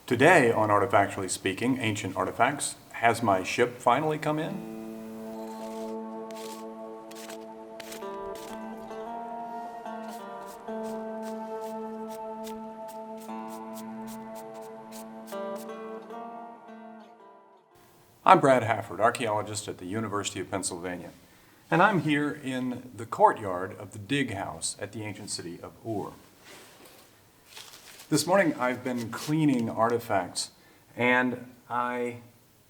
Today on Artifactually Speaking, Ancient Artifacts, has my ship finally come in? I'm Brad Hafford, archaeologist at the University of Pennsylvania, and I'm here in the courtyard of the dig house at the ancient city of Ur. This morning I've been cleaning artifacts, and I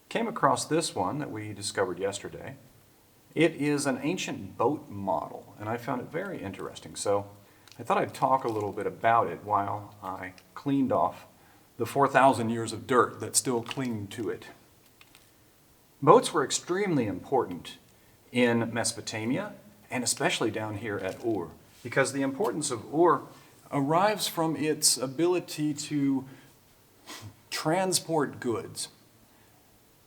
came across this one that we discovered yesterday. It is an ancient boat model, and I found it very interesting, so I thought I'd talk a little bit about it while I cleaned off the 4,000 years of dirt that still clinged to it. Boats were extremely important in Mesopotamia, and especially down here at Ur, because the importance of Ur arrives from its ability to transport goods.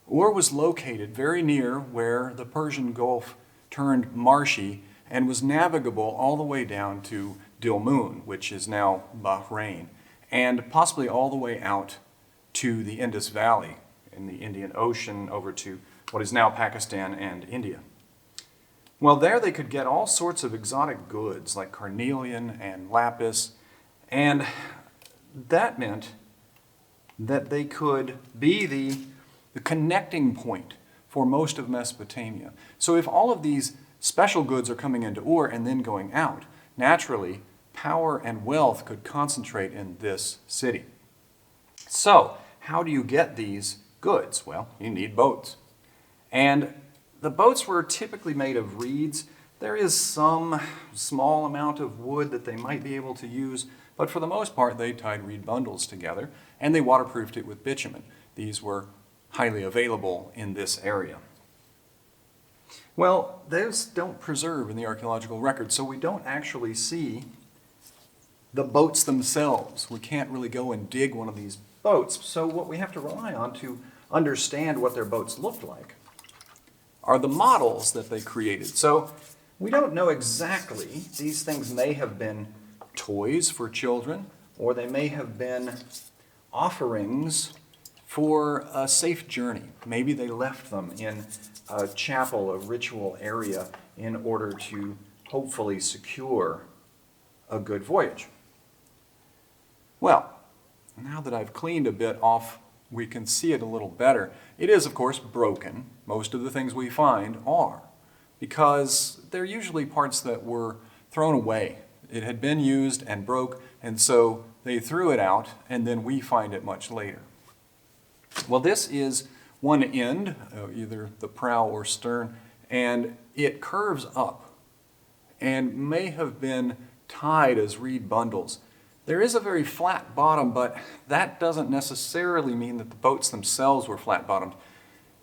Ur was located very near where the Persian Gulf turned marshy and was navigable all the way down to Dilmun, which is now Bahrain, and possibly all the way out to the Indus Valley in the Indian Ocean over to what is now Pakistan and India. Well, there they could get all sorts of exotic goods like carnelian and lapis, and that meant that they could be the connecting point for most of Mesopotamia. So if all of these special goods are coming into Ur and then going out, naturally, power and wealth could concentrate in this city. So, how do you get these goods? Well, you need boats. And the boats were typically made of reeds. There is some small amount of wood that they might be able to use, but for the most part they tied reed bundles together and they waterproofed it with bitumen. These were highly available in this area. Well, those don't preserve in the archaeological record, so we don't actually see the boats themselves. We can't really go and dig one of these boats, so what we have to rely on to understand what their boats looked like are the models that they created. So we don't know exactly. These things may have been toys for children, or they may have been offerings for a safe journey. Maybe they left them in a chapel, a ritual area, in order to hopefully secure a good voyage. Well, now that I've cleaned a bit off, we can see it a little better. It is, of course, broken. Most of the things we find are, because they're usually parts that were thrown away. It had been used and broke, and so they threw it out, and then we find it much later. Well, this is one end, either the prow or stern, and it curves up and may have been tied as reed bundles. There is a very flat bottom, but that doesn't necessarily mean that the boats themselves were flat-bottomed.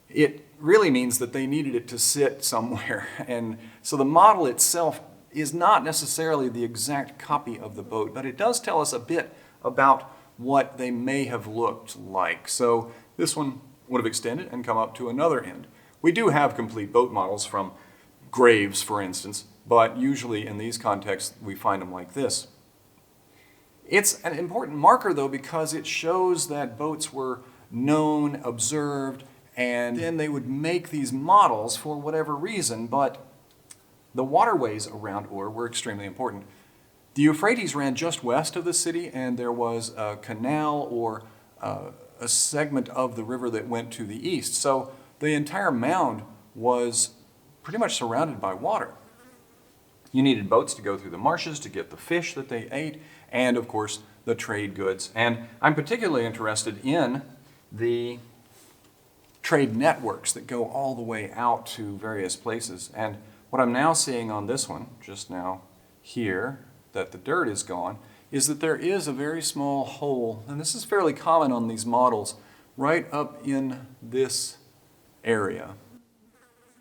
It really means that they needed it to sit somewhere, and so the model itself is not necessarily the exact copy of the boat, but it does tell us a bit about what they may have looked like. So this one would have extended and come up to another end. We do have complete boat models from graves, for instance, but usually in these contexts we find them like this. It's an important marker, though, because it shows that boats were known, observed, and then they would make these models for whatever reason, but the waterways around Ur were extremely important. The Euphrates ran just west of the city, and there was a canal or a segment of the river that went to the east. So the entire mound was pretty much surrounded by water. You needed boats to go through the marshes to get the fish that they ate, and of course the trade goods. And I'm particularly interested in the trade networks that go all the way out to various places. And what I'm now seeing on this one, just now here, that the dirt is gone, is that there is a very small hole, and this is fairly common on these models, right up in this area.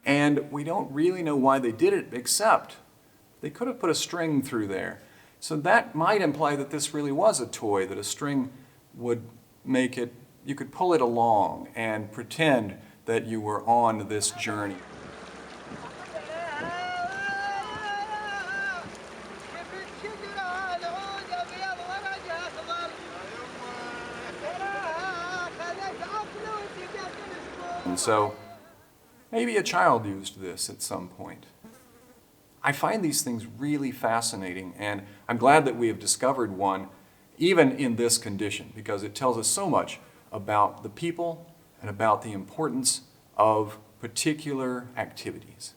And we don't really know why they did it, except they could have put a string through there. So that might imply that this really was a toy, that a string would make it, you could pull it along and pretend that you were on this journey. And so maybe a child used this at some point. I find these things really fascinating, and I'm glad that we have discovered one even in this condition, because it tells us so much about the people and about the importance of particular activities.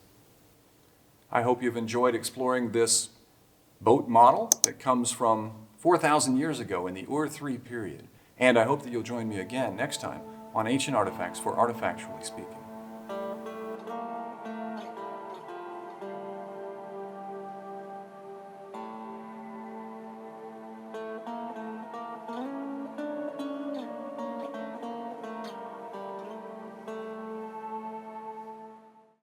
I hope you've enjoyed exploring this boat model that comes from 4,000 years ago in the Ur-3 period. And I hope that you'll join me again next time on Ancient Artifacts for Artifactually Speaking.